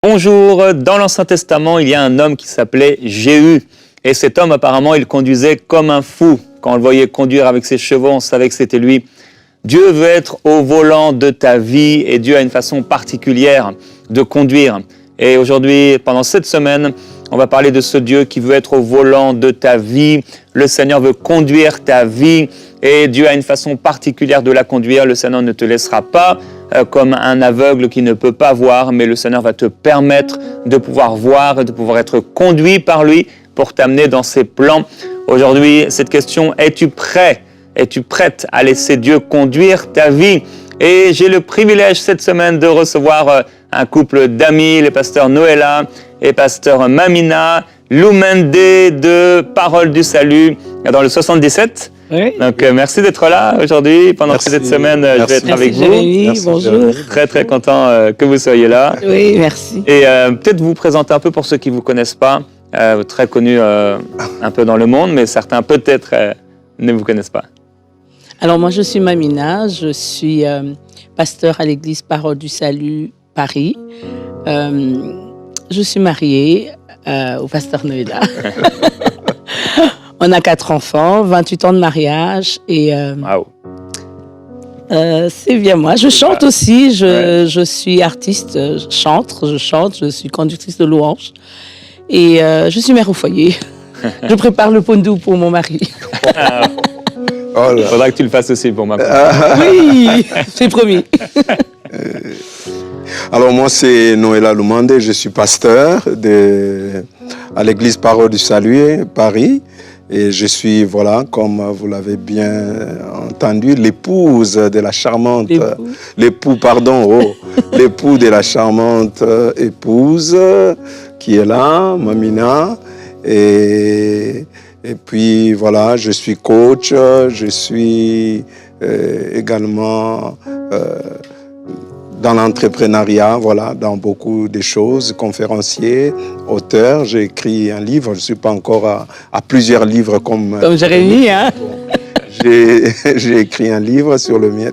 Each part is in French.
Bonjour, dans l'Ancien Testament, il y a un homme qui s'appelait Jéhu. Et cet homme, apparemment, il conduisait comme un fou. Quand on le voyait conduire avec ses chevaux, on savait que c'était lui. Dieu veut être au volant de ta vie et Dieu a une façon particulière de conduire. Et aujourd'hui, pendant cette semaine, on va parler de ce Dieu qui veut être au volant de ta vie. Le Seigneur veut conduire ta vie et Dieu a une façon particulière de la conduire. Le Seigneur ne te laissera pas comme un aveugle qui ne peut pas voir, mais le Seigneur va te permettre de pouvoir voir et de pouvoir être conduit par lui pour t'amener dans ses plans. Aujourd'hui, cette question, es-tu prêt? Es-tu prête à laisser Dieu conduire ta vie? Et j'ai le privilège cette semaine de recevoir un couple d'amis, les pasteurs Noëlla et pasteur Mamina, Lumende de Parole du Salut dans le 77. Oui. Donc merci d'être là aujourd'hui. Pendant cette semaine, je vais être avec vous. Merci, bonjour. Très très content que vous soyez là. Oui, merci. Et peut-être vous présenter un peu pour ceux qui ne vous connaissent pas. Très connu un peu dans le monde, mais certains peut-être ne vous connaissent pas. Alors moi je suis Mamina, je suis pasteur à l'église Parole du Salut Paris. Je suis mariée au pasteur Noëlla. On a 4 enfants, 28 ans de mariage et wow. C'est bien moi. Je chante aussi, je suis artiste, je chante, je suis conductrice de louanges et je suis mère au foyer. Je prépare le pondou pour mon mari. Il faudra que tu le fasses aussi pour ma part. Oui, c'est promis. Alors moi c'est Noëlla Lumende, je suis pasteur à l'église Parole du Salut Paris. Et je suis, voilà, comme vous l'avez bien entendu, l'épouse de la charmante... L'époux de la charmante épouse qui est là, Mamina. Et puis, voilà, je suis coach, je suis également... dans l'entrepreneuriat, voilà, dans beaucoup de choses, conférencier, auteur. J'ai écrit un livre, je ne suis pas encore à plusieurs livres comme Jérémie, hein. J'ai écrit un livre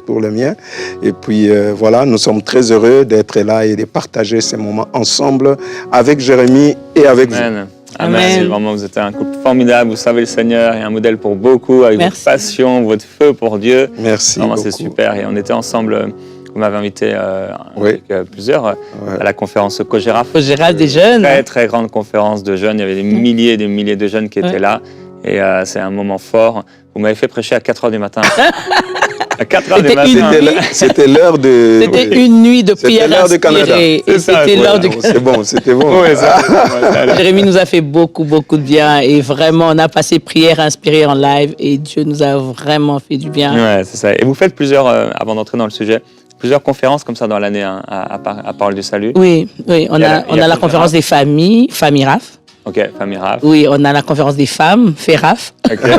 pour le mien. Et puis voilà, nous sommes très heureux d'être là et de partager ces moments ensemble avec Jérémie et avec Amen. vous. Amen. Vraiment, vous êtes un couple formidable, vous savez le Seigneur et un modèle pour beaucoup, avec votre passion, votre feu pour Dieu. Merci. Vraiment, c'est super. Et on était ensemble... Vous m'avez invité avec plusieurs à la conférence Cogéraf. Cogéraf des jeunes. Très, très grande conférence de jeunes. Il y avait des milliers et des milliers de jeunes qui étaient là. Et c'est un moment fort. Vous m'avez fait prêcher à 4h du matin. À 4h du matin. C'était l'heure de... C'était une nuit de prière inspirée. Et c'était l'heure de... C'est bon, c'était bon. Jérémie nous a fait beaucoup, beaucoup de bien. Et vraiment, on a passé prière inspirée en live. Et Dieu nous a vraiment fait du bien. Ouais, c'est ça. Et vous faites plusieurs, avant d'entrer dans le sujet, plusieurs conférences comme ça dans l'année hein, à Parole du Salut. Oui, on a la conférence des familles, Famille RAF. Ok, Famille RAF. Oui, on a la conférence des femmes, FERAF. Okay.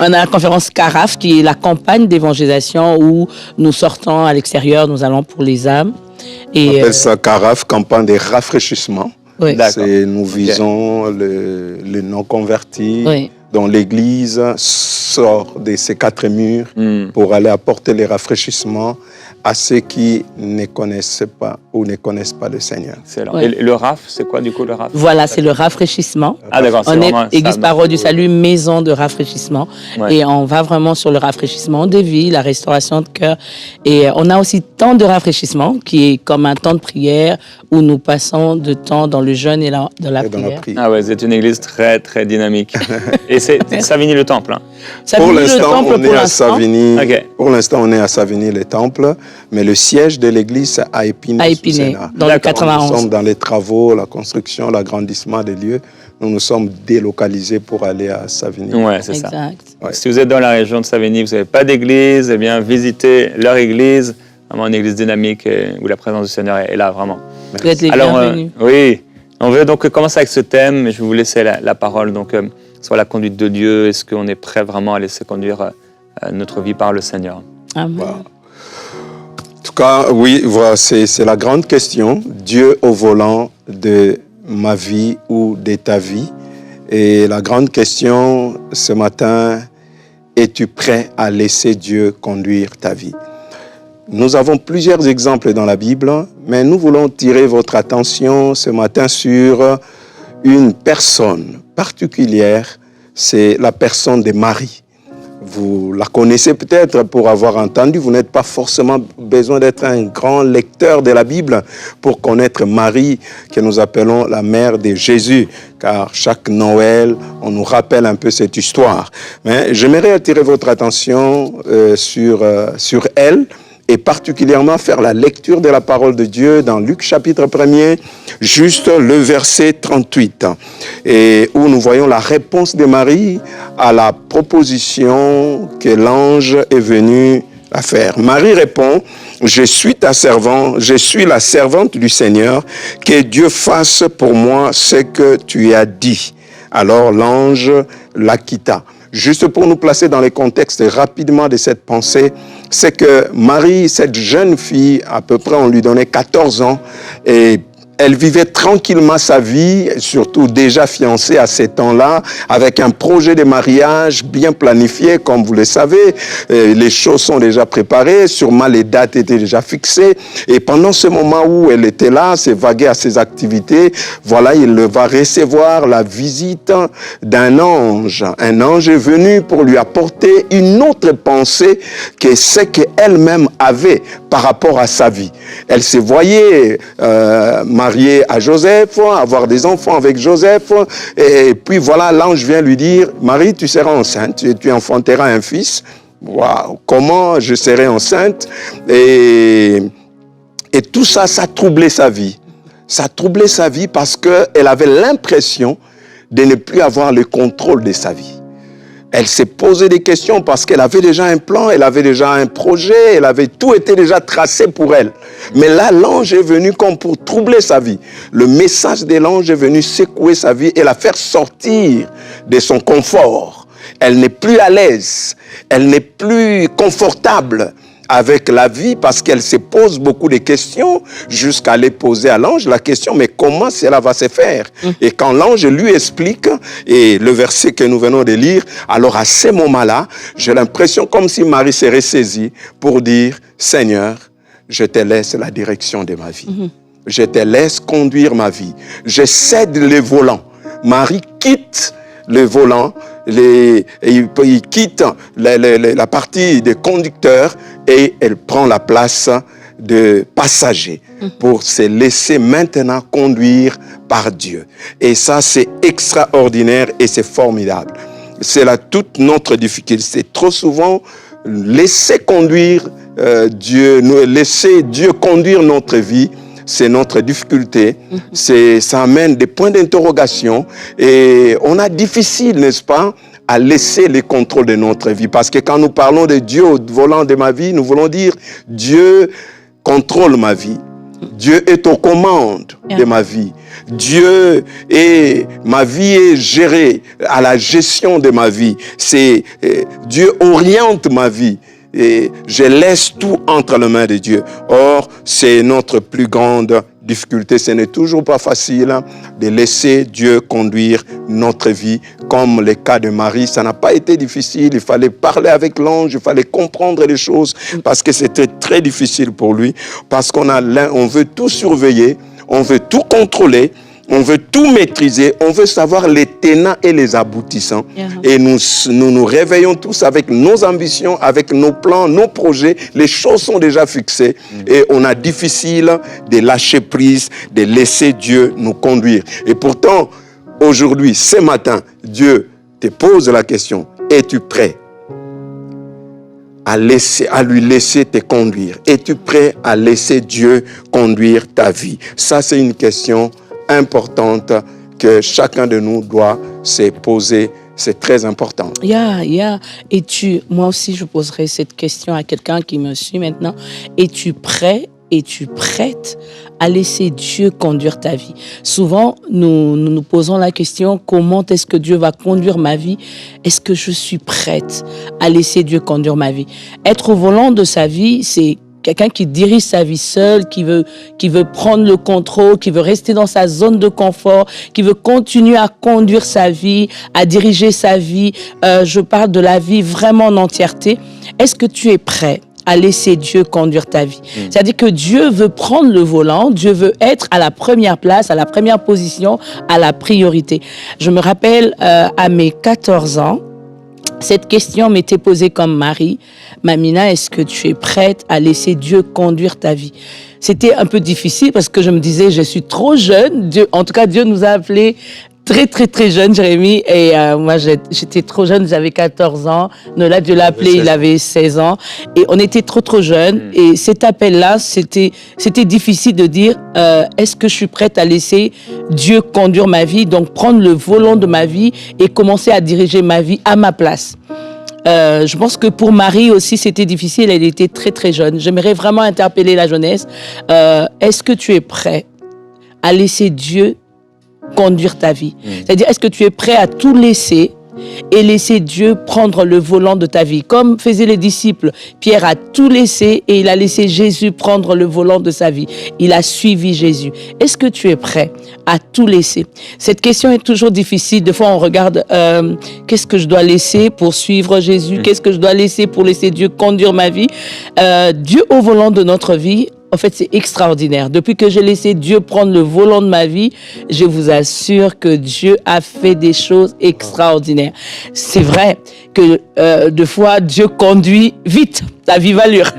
On a la conférence CARAF, qui est la campagne d'évangélisation où nous sortons à l'extérieur, nous allons pour les âmes. Et, on appelle ça CARAF, campagne de rafraîchissement. Oui. Nous visons les non-convertis. Oui. Dont l'Église sort de ces 4 murs pour aller apporter les rafraîchissements à ceux qui ne connaissent pas ou ne connaissent pas le Seigneur. Excellent. Et le RAF, c'est quoi du coup le RAF? Voilà, c'est le rafraîchissement. Ah d'accord. On est Église Parole du Salut, maison de rafraîchissement. Ouais. Et on va vraiment sur le rafraîchissement des vies, la restauration de cœur. Et on a aussi temps de rafraîchissement qui est comme un temps de prière où nous passons de temps dans le jeûne et dans la prière. Ah ouais, c'est une église très très dynamique. Et c'est Savigny-le-Temple. Hein. Pour l'instant, on est à Savigny. Okay. Pour l'instant, on est à Savigny-le-Temple, mais le siège de l'église c'est à Épinay, dans le 91. Nous sommes dans les travaux, la construction, l'agrandissement des lieux. Nous sommes délocalisés pour aller à Savigny. Ouais, c'est ça. Ouais. Si vous êtes dans la région de Savigny, vous n'avez pas d'église, eh bien visitez leur église, vraiment une église dynamique où la présence du Seigneur est là vraiment. Vous êtes les bienvenus. Oui, on veut donc commencer avec ce thème, mais je vais vous laisser la parole. Donc, sur la conduite de Dieu, est-ce qu'on est prêt vraiment à laisser conduire notre vie par le Seigneur? Amen. Wow. En tout cas, oui, voilà, c'est la grande question. Dieu au volant de ma vie ou de ta vie. Et la grande question ce matin, es-tu prêt à laisser Dieu conduire ta vie? Nous avons plusieurs exemples dans la Bible, mais nous voulons tirer votre attention ce matin sur une personne particulière, c'est la personne de Marie. Vous la connaissez peut-être pour avoir entendu, vous n'êtes pas forcément besoin d'être un grand lecteur de la Bible pour connaître Marie, que nous appelons la mère de Jésus, car chaque Noël, on nous rappelle un peu cette histoire. Mais j'aimerais attirer votre attention sur elle, et particulièrement faire la lecture de la parole de Dieu dans Luc chapitre 1er, juste le verset 38, et où nous voyons la réponse de Marie à la proposition que l'ange est venu à faire. Marie répond, « Je suis ta servante, je suis la servante du Seigneur, que Dieu fasse pour moi ce que tu as dit. » Alors l'ange la quitta. Juste pour nous placer dans les contextes rapidement de cette pensée, c'est que Marie, cette jeune fille, à peu près on lui donnait 14 ans, et elle vivait tranquillement sa vie, surtout déjà fiancée à ces temps-là, avec un projet de mariage bien planifié, comme vous le savez. Les choses sont déjà préparées, sûrement les dates étaient déjà fixées. Et pendant ce moment où elle était là, s'évaguer à ses activités, voilà, il va recevoir la visite d'un ange. Un ange est venu pour lui apporter une autre pensée que ce qu'elle-même avait par rapport à sa vie. Elle se voyait mariée à Joseph, avoir des enfants avec Joseph, et puis voilà, l'ange vient lui dire, Marie, tu seras enceinte, tu enfanteras un fils. Wow, comment je serai enceinte? Et tout ça, ça troublait sa vie. Ça troublait sa vie parce qu'elle avait l'impression de ne plus avoir le contrôle de sa vie. Elle s'est posé des questions parce qu'elle avait déjà un plan, elle avait déjà un projet, tout était déjà tracé pour elle. Mais là, l'ange est venu comme pour troubler sa vie. Le message de l'ange est venu secouer sa vie et la faire sortir de son confort. Elle n'est plus à l'aise, elle n'est plus confortable avec la vie parce qu'elle se pose beaucoup de questions jusqu'à aller poser à l'ange la question, mais comment cela va se faire? Et quand l'ange lui explique, et le verset que nous venons de lire, alors à ce moment-là, j'ai l'impression comme si Marie serait saisie pour dire, Seigneur, je te laisse la direction de ma vie. Je te laisse conduire ma vie. Je cède le volant. Marie quitte le volant, il quitte la partie des conducteurs et elle prend la place de passager pour se laisser maintenant conduire par Dieu. Et ça, c'est extraordinaire et c'est formidable. C'est là toute notre difficulté. C'est trop souvent laisser conduire Dieu, laisser Dieu conduire notre vie. C'est notre difficulté, ça amène des points d'interrogation et on a difficile, n'est-ce pas, à laisser le contrôle de notre vie. Parce que quand nous parlons de Dieu au volant de ma vie, nous voulons dire Dieu contrôle ma vie. Dieu est aux commandes de ma vie. Ma vie est gérée à la gestion de ma vie. Dieu oriente ma vie. Et je laisse tout entre les mains de Dieu. Or, c'est notre plus grande difficulté. Ce n'est toujours pas facile de laisser Dieu conduire notre vie. Comme le cas de Marie, ça n'a pas été difficile. Il fallait parler avec l'ange, il fallait comprendre les choses parce que c'était très difficile pour lui. Parce on veut tout surveiller, on veut tout contrôler. On veut tout maîtriser, on veut savoir les tenants et les aboutissants. Et nous réveillons tous avec nos ambitions, avec nos plans, nos projets. Les choses sont déjà fixées et on a difficile de lâcher prise, de laisser Dieu nous conduire. Et pourtant, aujourd'hui, ce matin, Dieu te pose la question, es-tu prêt à lui laisser te conduire? Es-tu prêt à laisser Dieu conduire ta vie? Ça, c'est une question importante que chacun de nous doit se poser. C'est très important. Et moi aussi, je poserai cette question à quelqu'un qui me suit maintenant. Es-tu prêt? Es-tu prête à laisser Dieu conduire ta vie? Souvent, nous posons la question, comment est-ce que Dieu va conduire ma vie? Est-ce que je suis prête à laisser Dieu conduire ma vie? Être au volant de sa vie, c'est quelqu'un qui dirige sa vie seul, qui veut prendre le contrôle, qui veut rester dans sa zone de confort, qui veut continuer à conduire sa vie, à diriger sa vie. Je parle de la vie vraiment en entièreté. Est-ce que tu es prêt à laisser Dieu conduire ta vie? C'est-à-dire que Dieu veut prendre le volant, Dieu veut être à la première place, à la première position, à la priorité. Je me rappelle à mes 14 ans, cette question m'était posée comme Marie. Mamina, est-ce que tu es prête à laisser Dieu conduire ta vie? C'était un peu difficile parce que je me disais, je suis trop jeune. En tout cas, Dieu nous a appelés très jeune, Jérémy. Et moi, j'étais trop jeune, j'avais 14 ans. Nola, Dieu l'a appelé, il avait 16 ans. Et on était trop jeunes. Et cet appel-là, c'était difficile de dire, est-ce que je suis prête à laisser Dieu conduire ma vie, donc prendre le volant de ma vie et commencer à diriger ma vie à ma place. Je pense que pour Marie aussi, c'était difficile. Elle était très jeune. J'aimerais vraiment interpeller la jeunesse. Est-ce que tu es prêt à laisser Dieu conduire ta vie? C'est-à-dire, est-ce que tu es prêt à tout laisser et laisser Dieu prendre le volant de ta vie? Comme faisaient les disciples, Pierre a tout laissé et il a laissé Jésus prendre le volant de sa vie. Il a suivi Jésus. Est-ce que tu es prêt à tout laisser? Cette question est toujours difficile. Des fois, on regarde qu'est-ce que je dois laisser pour suivre Jésus? Qu'est-ce que je dois laisser pour laisser Dieu conduire ma vie? Dieu au volant de notre vie, en fait, c'est extraordinaire. Depuis que j'ai laissé Dieu prendre le volant de ma vie, je vous assure que Dieu a fait des choses extraordinaires. C'est vrai que des fois, Dieu conduit vite, à vive allure.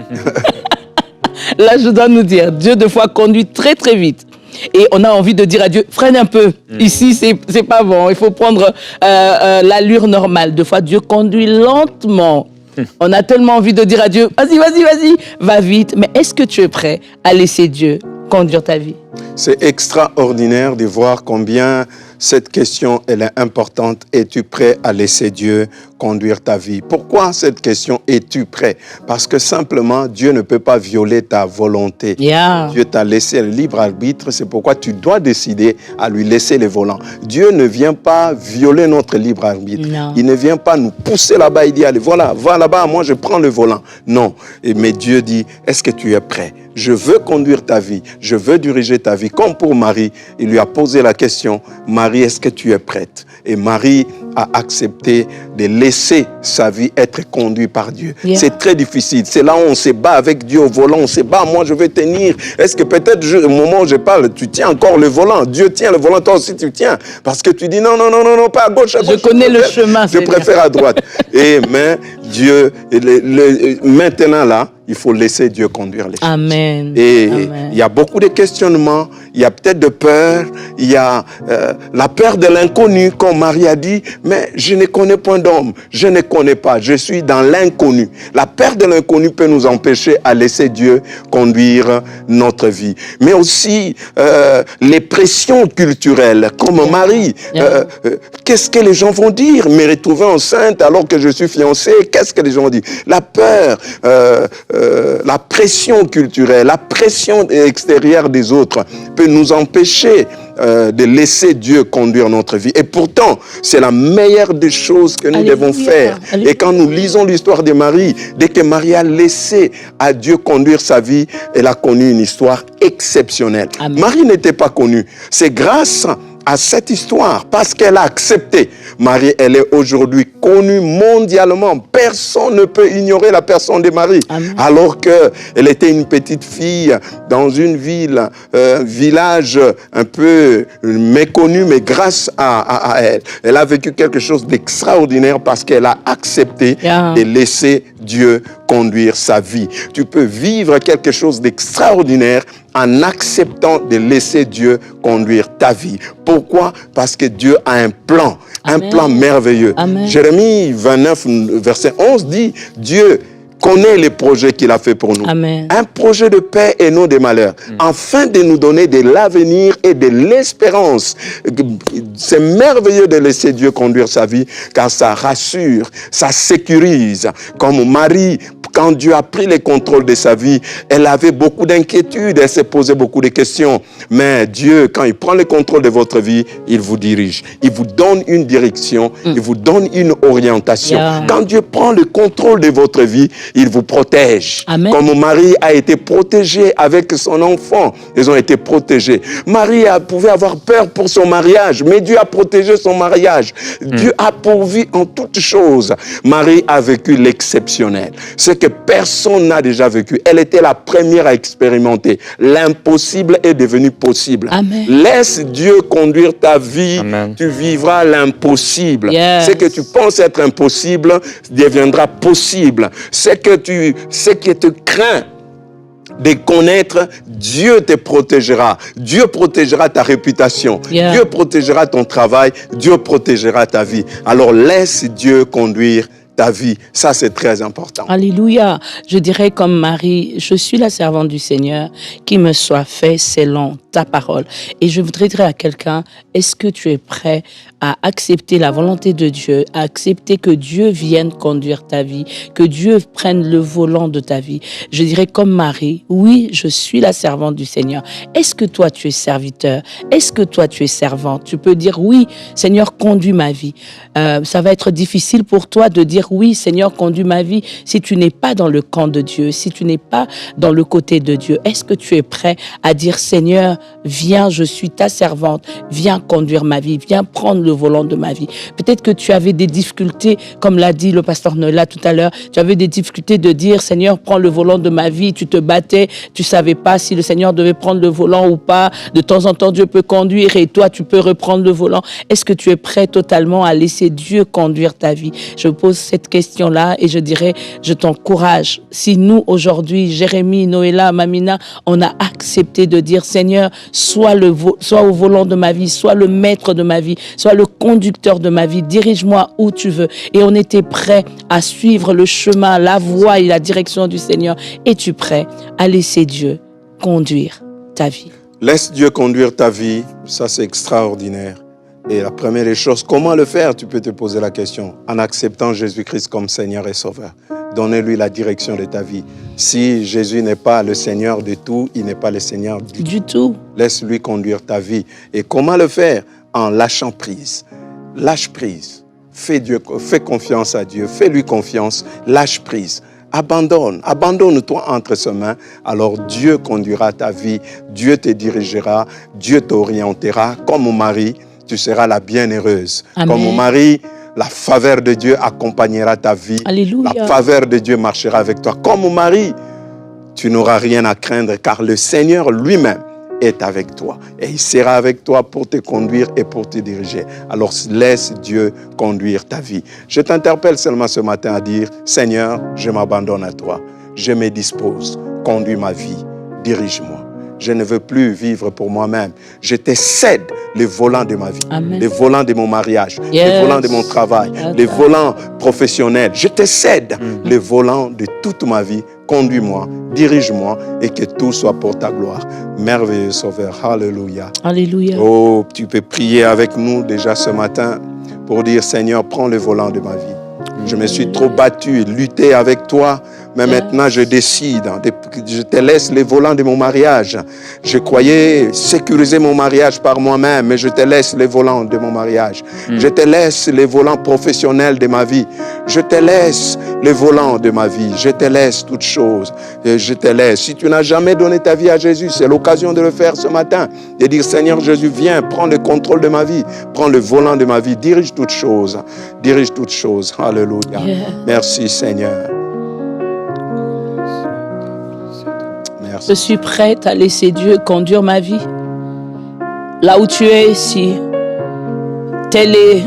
Là, je dois nous dire, Dieu des fois conduit très vite. Et on a envie de dire à Dieu, freine un peu. Ici, c'est pas bon. Il faut prendre l'allure normale. Des fois, Dieu conduit lentement. On a tellement envie de dire à Dieu, vas-y, va vite. Mais est-ce que tu es prêt à laisser Dieu conduire ta vie? C'est extraordinaire de voir combien cette question, elle est importante. Es-tu prêt à laisser Dieu conduire ta vie? Pourquoi cette question, es-tu prêt? Parce que simplement, Dieu ne peut pas violer ta volonté. Yeah. Dieu t'a laissé le libre arbitre, c'est pourquoi tu dois décider à lui laisser les volants. Dieu ne vient pas violer notre libre arbitre. Non. Il ne vient pas nous pousser là-bas et dire, allez, voilà, va là-bas, moi je prends le volant. Non. Mais Dieu dit, est-ce que tu es prêt? Je veux conduire ta vie, je veux diriger ta vie. Comme pour Marie, il lui a posé la question, Marie, est-ce que tu es prête? Et Marie a accepté de laisser sa vie être conduite par Dieu. Yeah. C'est très difficile. C'est là où on se bat avec Dieu au volant. On se bat, moi je vais tenir. Est-ce que peut-être au moment où je parle, tu tiens encore le volant? Dieu tient le volant, toi aussi tu tiens. Parce que tu dis non, pas à gauche, à gauche. Je connais le chemin. Je préfère à droite. Mais Dieu, maintenant là, il faut laisser Dieu conduire les choses. Amen. Et il y a beaucoup de questionnements, il y a peut-être de peur, il y a la peur de l'inconnu, comme Marie a dit, mais je ne connais point d'homme, je ne connais pas, je suis dans l'inconnu. La peur de l'inconnu peut nous empêcher à laisser Dieu conduire notre vie. Mais aussi les pressions culturelles, comme Marie. Qu'est-ce que les gens vont dire? Me retrouver enceinte alors que je suis fiancée, qu'est-ce que les gens vont dire? La peur, la pression culturelle, la pression extérieure des autres peut nous empêcher de laisser Dieu conduire notre vie. Et pourtant, c'est la meilleure des choses que nous devons faire. Et quand nous lisons l'histoire de Marie, dès que Marie a laissé à Dieu conduire sa vie, elle a connu une histoire exceptionnelle. Amen. Marie n'était pas connue. C'est grâce à cette histoire, parce qu'elle a accepté. Marie, elle est aujourd'hui connue mondialement. Personne ne peut ignorer la personne de Marie. Amen. Alors qu'elle était une petite fille dans une ville, village un peu méconnu, mais grâce à elle, elle a vécu quelque chose d'extraordinaire parce qu'elle a accepté de laisser Dieu conduire sa vie. Tu peux vivre quelque chose d'extraordinaire en acceptant de laisser Dieu conduire ta vie. Pourquoi? Parce que Dieu a un plan, Amen. Un plan merveilleux. Amen. Jérémie 29, verset 11 dit, Dieu connaît les projets qu'il a fait pour nous. Amen. Un projet de paix et non de malheur, afin de nous donner de l'avenir et de l'espérance. C'est merveilleux de laisser Dieu conduire sa vie, car ça rassure, ça sécurise. Comme Marie quand Dieu a pris les contrôles de sa vie, elle avait beaucoup d'inquiétudes, elle s'est posé beaucoup de questions. Mais Dieu, quand il prend le contrôle de votre vie, il vous dirige. Il vous donne une direction, il vous donne une orientation. Yeah. Quand Dieu prend le contrôle de votre vie, il vous protège. Amen. Comme Marie a été protégée avec son enfant, ils ont été protégés. Marie pouvait avoir peur pour son mariage, mais Dieu a protégé son mariage. Dieu a pourvu en toutes choses. Marie a vécu l'exceptionnel, ce que personne n'a déjà vécu. Elle était la première à expérimenter. L'impossible est devenu possible. Amen. Laisse Dieu conduire ta vie. Amen. Tu vivras l'impossible. Yes. Ce que tu penses être impossible deviendra possible. Ce qui te craint de connaître, Dieu te protégera. Dieu protégera ta réputation. Yeah. Dieu protégera ton travail. Dieu protégera ta vie. Alors laisse Dieu conduire ta vie. Ça, c'est très important. Alléluia. Je dirais comme Marie, je suis la servante du Seigneur, qu'il me soit fait selon ta parole. Et je voudrais dire à quelqu'un, est-ce que tu es prêt à accepter la volonté de Dieu, à accepter que Dieu vienne conduire ta vie, que Dieu prenne le volant de ta vie? Je dirais comme Marie, oui, je suis la servante du Seigneur. Est-ce que toi, tu es serviteur? Est-ce que toi, tu es servante? Tu peux dire, oui, Seigneur, conduis ma vie. Ça va être difficile pour toi de dire, oui, Seigneur, conduis ma vie, si tu n'es pas dans le camp de Dieu, si tu n'es pas dans le côté de Dieu. Est-ce que tu es prêt à dire, Seigneur, viens, je suis ta servante, viens conduire ma vie, viens prendre le volant de ma vie. Peut-être que tu avais des difficultés, comme l'a dit le pasteur Noëlla tout à l'heure, tu avais des difficultés de dire, Seigneur, prends le volant de ma vie, tu te battais, tu savais pas si le Seigneur devait prendre le volant ou pas, de temps en temps Dieu peut conduire et toi tu peux reprendre le volant. Est-ce que tu es prêt totalement à laisser Dieu conduire ta vie? Je pose cette question-là et je dirais, je t'encourage. Si nous aujourd'hui, Jérémie, Noëlla, Mamina, on a accepté de dire, Seigneur, sois au volant de ma vie, sois le maître de ma vie, sois le conducteur de ma vie, dirige-moi où tu veux. Et on était prêt à suivre le chemin, la voie et la direction du Seigneur. Es-tu prêt à laisser Dieu conduire ta vie? Laisse Dieu conduire ta vie, ça c'est extraordinaire. Et la première des choses, comment le faire? Tu peux te poser la question. En acceptant Jésus-Christ comme Seigneur et Sauveur. Donnez-lui la direction de ta vie. Si Jésus n'est pas le Seigneur de tout, il n'est pas le Seigneur du tout. Laisse-lui conduire ta vie. Et comment le faire? En lâchant prise. Lâche prise. Fais confiance à Dieu. Fais-lui confiance. Lâche prise. Abandonne-toi entre ses mains, alors Dieu conduira ta vie, Dieu te dirigera, Dieu t'orientera. Comme Marie, tu seras la bienheureuse. Amen. Comme Marie, la faveur de Dieu accompagnera ta vie. Alléluia. La faveur de Dieu marchera avec toi. Comme Marie, tu n'auras rien à craindre car le Seigneur lui-même est avec toi. Et il sera avec toi pour te conduire et pour te diriger. Alors laisse Dieu conduire ta vie. Je t'interpelle seulement ce matin à dire, Seigneur, je m'abandonne à toi. Je me dispose. Conduis ma vie. Dirige-moi. Je ne veux plus vivre pour moi-même. Je te cède les volants de ma vie, Amen. les volants de mon mariage, Yes. les volants de mon travail, les volants professionnels. Je te cède les volants de toute ma vie. Conduis-moi, dirige-moi et que tout soit pour ta gloire. Merveilleux Sauveur. Alléluia. Alléluia. Oh, tu peux prier avec nous déjà ce matin pour dire, Seigneur, prends le volant de ma vie. Je me suis trop battu, lutté avec toi, mais maintenant je décide, je te laisse les volants de mon mariage. Je croyais sécuriser mon mariage par moi-même, mais je te laisse les volants de mon mariage. Je te laisse les volants professionnels de ma vie. Je te laisse les volants de ma vie. Je te laisse toutes choses. Je te laisse. Si tu n'as jamais donné ta vie à Jésus, c'est l'occasion de le faire ce matin. Et dire, Seigneur Jésus, viens, prends le contrôle de ma vie. Prends le volant de ma vie. Dirige toutes choses. Dirige toutes choses. Alléluia. Yeah. Merci Seigneur. Merci. Je suis prête à laisser Dieu conduire ma vie. Là où tu es, si tel est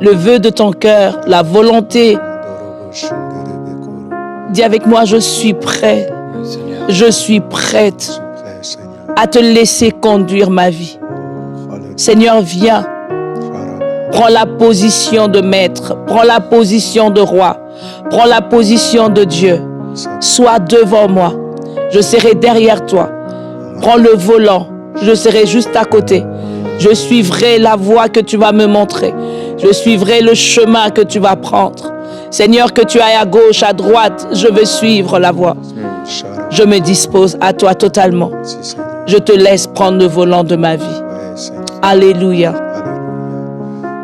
le vœu de ton cœur, la volonté, dis avec moi, je suis prêt. Je suis prête à te laisser conduire ma vie. Seigneur, viens. Prends la position de maître, prends la position de roi, prends la position de Dieu. Sois devant moi, je serai derrière toi. Prends le volant, je serai juste à côté. Je suivrai la voie que tu vas me montrer. Je suivrai le chemin que tu vas prendre. Seigneur, que tu ailles à gauche, à droite, je veux suivre la voie. Je me dispose à toi totalement. Je te laisse prendre le volant de ma vie. Alléluia.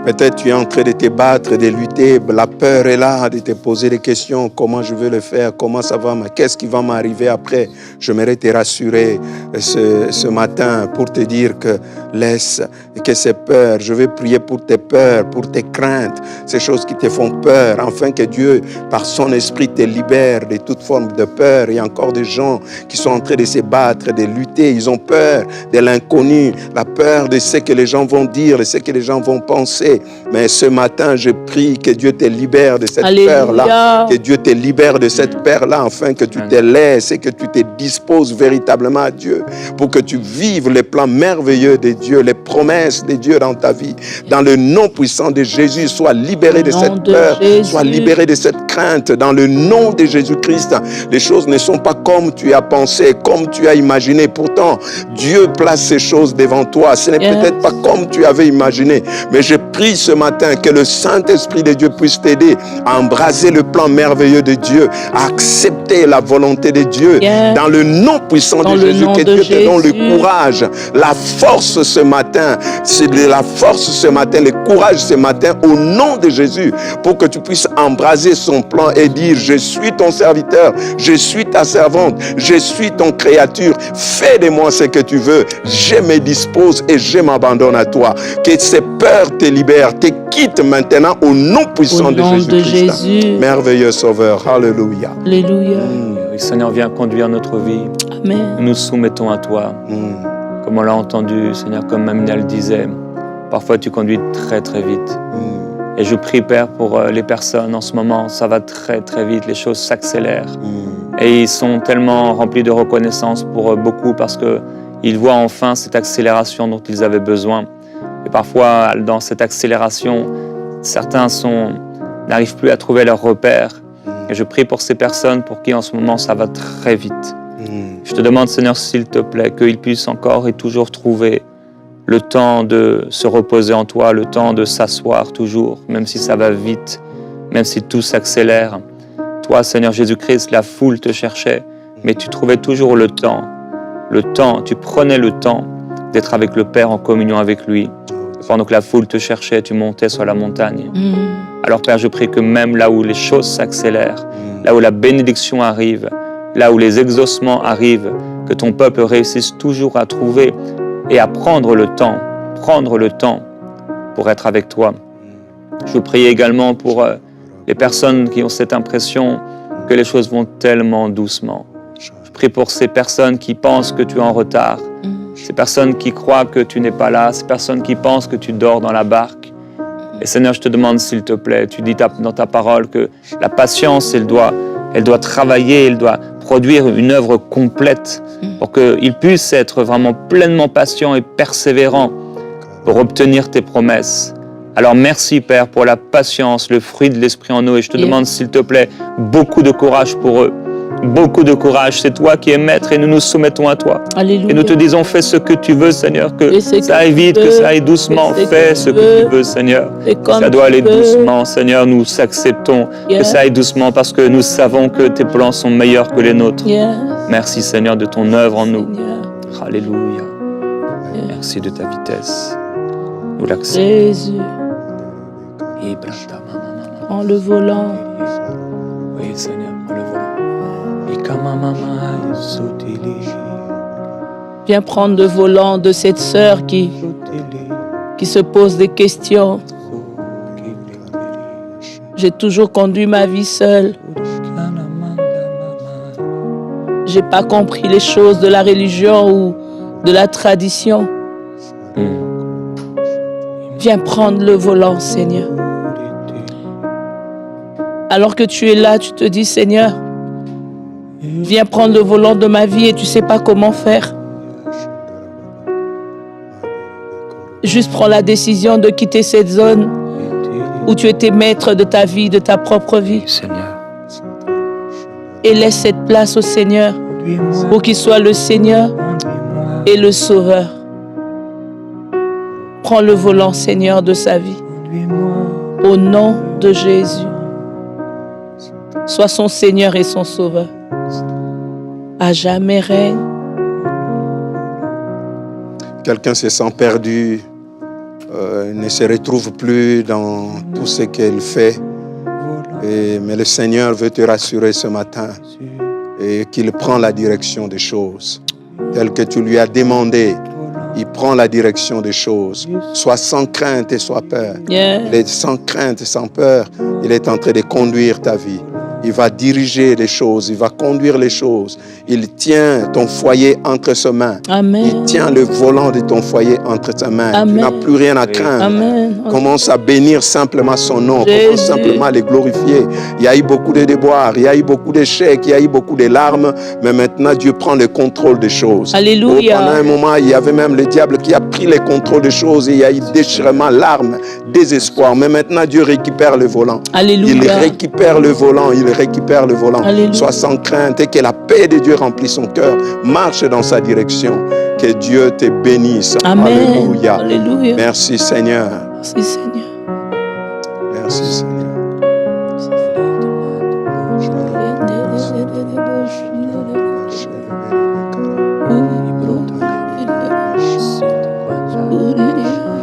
Peut-être tu es en train de te battre, de lutter, la peur est là, de te poser des questions, comment je vais le faire, comment ça va, qu'est-ce qui va m'arriver après. J'aimerais te rassurer ce matin pour te dire que laisse que ces peurs, je vais prier pour tes peurs, pour tes craintes, ces choses qui te font peur, afin que Dieu, par son esprit, te libère de toute forme de peur. Il y a encore des gens qui sont en train de se battre, de lutter, ils ont peur de l'inconnu, la peur de ce que les gens vont dire, de ce que les gens vont penser. Mais ce matin, je prie que Dieu te libère de cette peur-là, que Dieu te libère de cette peur-là, afin que tu te laisses et que tu te disposes véritablement à Dieu, pour que tu vives les plans merveilleux de Dieu, les promesses de Dieu dans ta vie. Dans le nom puissant de Jésus, sois libéré de cette peur, sois libéré de cette crainte. Dans le nom de Jésus-Christ, les choses ne sont pas comme tu as pensé, comme tu as imaginé. Pourtant, Dieu place ces choses devant toi. Ce n'est peut-être pas comme tu avais imaginé, mais je prie ce matin que le Saint-Esprit de Dieu puisse t'aider à embraser le plan merveilleux de Dieu, à accepter la volonté de Dieu. Dans le nom puissant de Jésus, que Dieu te donne le courage, la force ce matin, c'est de la force ce matin, le courage ce matin au nom de Jésus, pour que tu puisses embraser son plan et dire: je suis ton serviteur, je suis ta servante, je suis ton créature, fais de moi ce que tu veux, je me dispose et je m'abandonne à toi. Que ces peurs te libèrent, te quittent maintenant au nom puissant de Jésus-Christ. Merveilleux Sauveur, alléluia. Alléluia. Oui, Seigneur, viens conduire notre vie. Amen. Nous nous soumettons à toi. Comme on l'a entendu, Seigneur, comme Maminal disait, parfois tu conduis très très vite. Et je prie, Père, pour les personnes en ce moment, ça va très très vite, les choses s'accélèrent. Et ils sont tellement remplis de reconnaissance pour beaucoup, parce qu'ils voient enfin cette accélération dont ils avaient besoin. Et parfois, dans cette accélération, certains n'arrivent plus à trouver leurs repères. Et je prie pour ces personnes pour qui en ce moment ça va très vite. Je te demande, Seigneur, s'il te plaît, qu'ils puissent encore et toujours trouver le temps de se reposer en toi, le temps de s'asseoir toujours, même si ça va vite, même si tout s'accélère. Toi, Seigneur Jésus-Christ, la foule te cherchait, mais tu trouvais toujours le temps, tu prenais le temps d'être avec le Père en communion avec lui. Pendant que la foule te cherchait, tu montais sur la montagne. Alors Père, je prie que même là où les choses s'accélèrent, là où la bénédiction arrive, là où les exaucements arrivent, que ton peuple réussisse toujours à trouver et à prendre le temps pour être avec toi. Je prie également pour les personnes qui ont cette impression que les choses vont tellement doucement. Je prie pour ces personnes qui pensent que tu es en retard, ces personnes qui croient que tu n'es pas là, ces personnes qui pensent que tu dors dans la barque. Et Seigneur, je te demande, s'il te plaît, tu dis dans ta parole que la patience, elle doit travailler, elle doit produire une œuvre complète pour qu'ils puissent être vraiment pleinement patients et persévérants pour obtenir tes promesses. Alors merci, Père, pour la patience, le fruit de l'Esprit en nous. Et je te demande, s'il te plaît, beaucoup de courage pour eux. Beaucoup de courage, c'est toi qui es maître et nous nous soumettons à toi. Alléluia. Et nous te disons, fais ce que tu veux, Seigneur, que ça aille vite, que ça aille doucement. Fais ce que tu veux, Seigneur. Ça doit aller doucement, Seigneur, nous acceptons que ça aille doucement parce que nous savons que tes plans sont meilleurs que les nôtres. Merci, Seigneur, de ton œuvre en nous. Alléluia. Merci de ta vitesse. Nous l'acceptons. Jésus, prends le volant. Oui, Seigneur, prends le volant. Viens prendre le volant de cette sœur qui se pose des questions. J'ai toujours conduit ma vie seule. J'ai pas compris les choses de la religion ou de la tradition. Viens prendre le volant, Seigneur. Alors que tu es là, tu te dis, Seigneur, viens prendre le volant de ma vie et tu sais pas comment faire. Juste prends la décision de quitter cette zone où tu étais maître de ta vie, de ta propre vie. Seigneur. Et laisse cette place au Seigneur pour qu'il soit le Seigneur et le Sauveur. Prends le volant, Seigneur, de sa vie. Au nom de Jésus. Sois son Seigneur et son Sauveur. À jamais règne. Quelqu'un se sent perdu, ne se retrouve plus dans tout ce qu'elle fait. Mais le Seigneur veut te rassurer ce matin et qu'il prend la direction des choses. Tel que tu lui as demandé, il prend la direction des choses. Sois sans crainte et sois peur. Il est sans crainte et sans peur. Il est en train de conduire ta vie. Il va diriger les choses, il va conduire les choses. Il tient ton foyer entre ses mains. Amen. Il tient le volant de ton foyer entre ses mains. Amen. Tu n'as plus rien à craindre. Amen. Commence à bénir simplement son nom. Jésus. Commence simplement à le glorifier. Il y a eu beaucoup de déboires, il y a eu beaucoup d'échecs, il y a eu beaucoup de larmes. Mais maintenant, Dieu prend le contrôle des choses. Alléluia. Pendant un moment, il y avait même le diable qui a pris le contrôle des choses. Et il y a eu déchirement, larmes, désespoir. Mais maintenant, Dieu récupère le volant. Alléluia. Il récupère le volant. Il récupère le volant. Alléluia. Sois sans crainte et que la paix de Dieu remplisse son cœur. Marche dans sa direction. Que Dieu te bénisse. Amen. Alléluia. Alléluia. Merci Seigneur. Merci Seigneur. Merci Seigneur.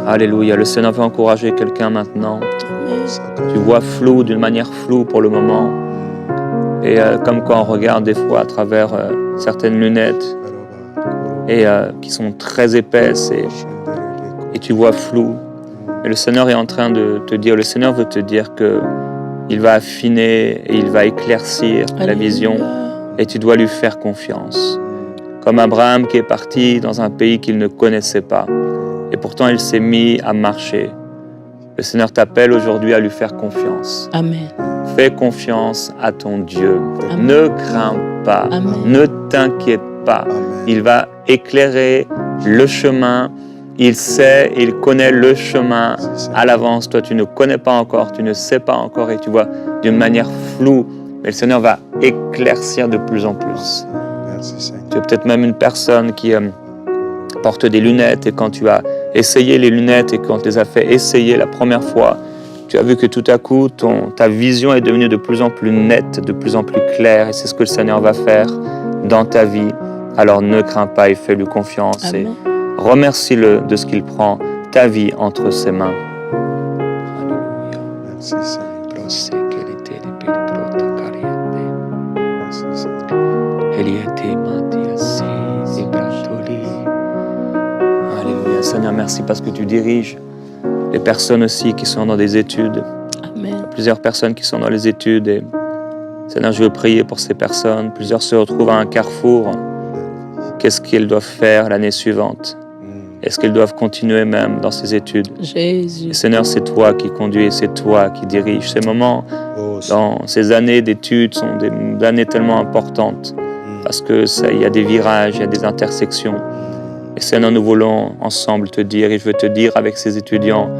Alléluia. Le Seigneur veut encourager quelqu'un maintenant. Tu vois flou, d'une manière floue pour le moment. Et comme quand on regarde des fois à travers certaines lunettes et qui sont très épaisses et tu vois flou. Et le Seigneur est en train de te dire, le Seigneur veut te dire que il va affiner et il va éclaircir la vision et tu dois lui faire confiance. Comme Abraham qui est parti dans un pays qu'il ne connaissait pas et pourtant il s'est mis à marcher. Le Seigneur t'appelle aujourd'hui à lui faire confiance. Amen. Fais confiance à ton Dieu. Amen. Ne crains pas. Amen. Ne t'inquiète pas. Amen. Il va éclairer le chemin. Il sait, il connaît le chemin à l'avance. Toi, tu ne connais pas encore, tu ne sais pas encore et tu vois d'une manière floue. Mais le Seigneur va éclaircir de plus en plus. Merci Seigneur. Tu es peut-être même une personne qui porte des lunettes et quand tu as essayé les lunettes et quand tu les as fait essayer la première fois, tu as vu que tout à coup, ta vision est devenue de plus en plus nette, de plus en plus claire et c'est ce que le Seigneur va faire dans ta vie. Alors ne crains pas et fais-lui confiance. Amen. Et remercie-le de ce qu'il prend ta vie entre ses mains. Merci Seigneur. Merci Seigneur. Alléluia. Seigneur, merci parce que tu diriges les personnes aussi qui sont dans des études. Amen. Plusieurs personnes qui sont dans les études. Et Seigneur, je veux prier pour ces personnes. Plusieurs se retrouvent à un carrefour. Qu'est-ce qu'ils doivent faire l'année suivante? Est-ce qu'ils doivent continuer même dans ces études? Jésus. Et Seigneur, c'est toi qui conduis, c'est toi qui diriges. Ces moments, dans ces années d'études, sont des années tellement importantes parce que il y a des virages, il y a des intersections. Et Seigneur, nous voulons ensemble te dire, et je veux te dire avec ces étudiants,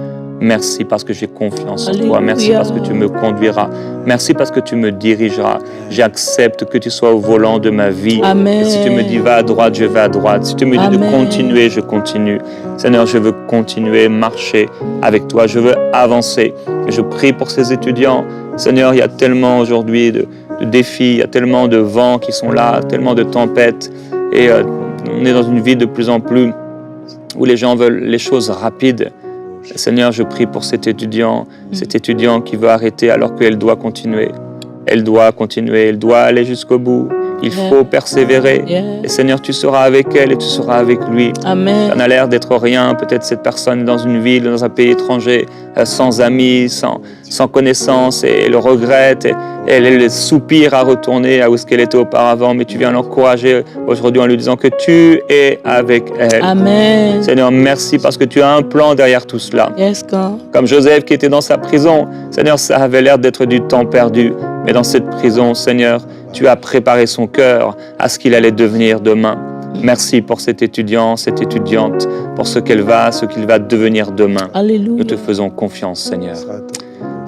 merci parce que j'ai confiance en toi. Merci parce que tu me conduiras. Merci parce que tu me dirigeras. J'accepte que tu sois au volant de ma vie. Amen. Et si tu me dis va à droite, je vais à droite. Si tu me dis de continuer, je continue. Seigneur, je veux continuer, marcher avec toi. Je veux avancer. Et je prie pour ces étudiants. Seigneur, il y a tellement aujourd'hui de défis, il y a tellement de vents qui sont là, tellement de tempêtes. Et on est dans une vie de plus en plus où les gens veulent les choses rapides. Seigneur, je prie pour cet étudiant qui veut arrêter alors qu'elle doit continuer. Elle doit continuer, elle doit aller jusqu'au bout. Il faut persévérer. Et Seigneur, tu seras avec elle et tu seras avec lui. Amen. Ça n'a l'air d'être rien. Peut-être cette personne est dans une ville, dans un pays étranger, sans amis, sans connaissances, et elle regrette. Et elle soupire à retourner à où elle était auparavant. Mais tu viens l'encourager aujourd'hui en lui disant que tu es avec elle. Amen. Seigneur, merci parce que tu as un plan derrière tout cela. Yes, God. Comme Joseph qui était dans sa prison, Seigneur, ça avait l'air d'être du temps perdu. Mais dans cette prison, Seigneur, tu as préparé son cœur à ce qu'il allait devenir demain. Merci pour cet étudiant, cette étudiante, pour ce qu'il va devenir demain. Alléluia. Nous te faisons confiance, Seigneur.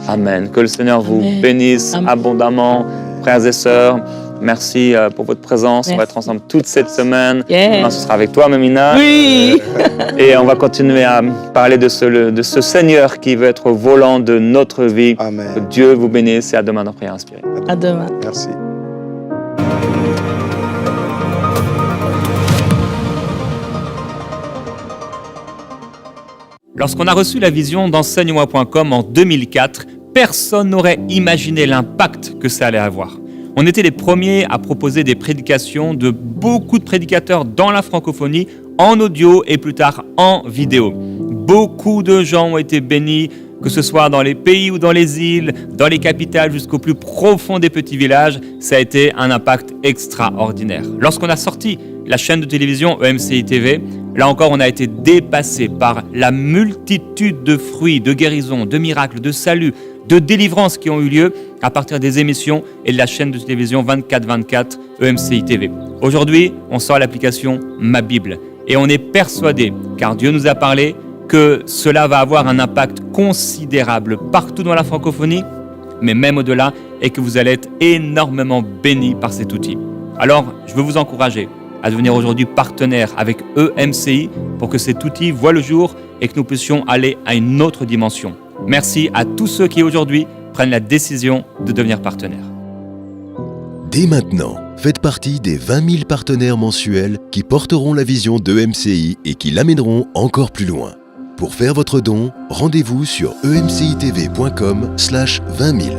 Amen. Que le Seigneur vous Amen. bénisse Amen. abondamment, frères et sœurs. Merci pour votre présence. Merci. On va être ensemble toute cette semaine. Yeah. Demain, ce sera avec toi, Mamina. Oui. Et on va continuer à parler de ce Seigneur qui veut être au volant de notre vie. Amen. Que Dieu vous bénisse et à demain dans Prière Inspirée. À demain. Merci. Lorsqu'on a reçu la vision d'enseigne-moi.com en 2004, personne n'aurait imaginé l'impact que ça allait avoir. On était les premiers à proposer des prédications de beaucoup de prédicateurs dans la francophonie, en audio et plus tard en vidéo. Beaucoup de gens ont été bénis, que ce soit dans les pays ou dans les îles, dans les capitales jusqu'au plus profond des petits villages. Ça a été un impact extraordinaire. Lorsqu'on a sorti la chaîne de télévision EMCI TV, là encore, on a été dépassé par la multitude de fruits, de guérisons, de miracles, de saluts, de délivrances qui ont eu lieu à partir des émissions et de la chaîne de télévision 24/24 EMCI TV. Aujourd'hui, on sort l'application Ma Bible et on est persuadé, car Dieu nous a parlé, que cela va avoir un impact considérable partout dans la francophonie, mais même au-delà, et que vous allez être énormément bénis par cet outil. Alors, je veux vous encourager à devenir aujourd'hui partenaire avec EMCI pour que cet outil voit le jour et que nous puissions aller à une autre dimension. Merci à tous ceux qui aujourd'hui prennent la décision de devenir partenaires. Dès maintenant, faites partie des 20 000 partenaires mensuels qui porteront la vision d'EMCI et qui l'amèneront encore plus loin. Pour faire votre don, rendez-vous sur emcitv.com/20 000.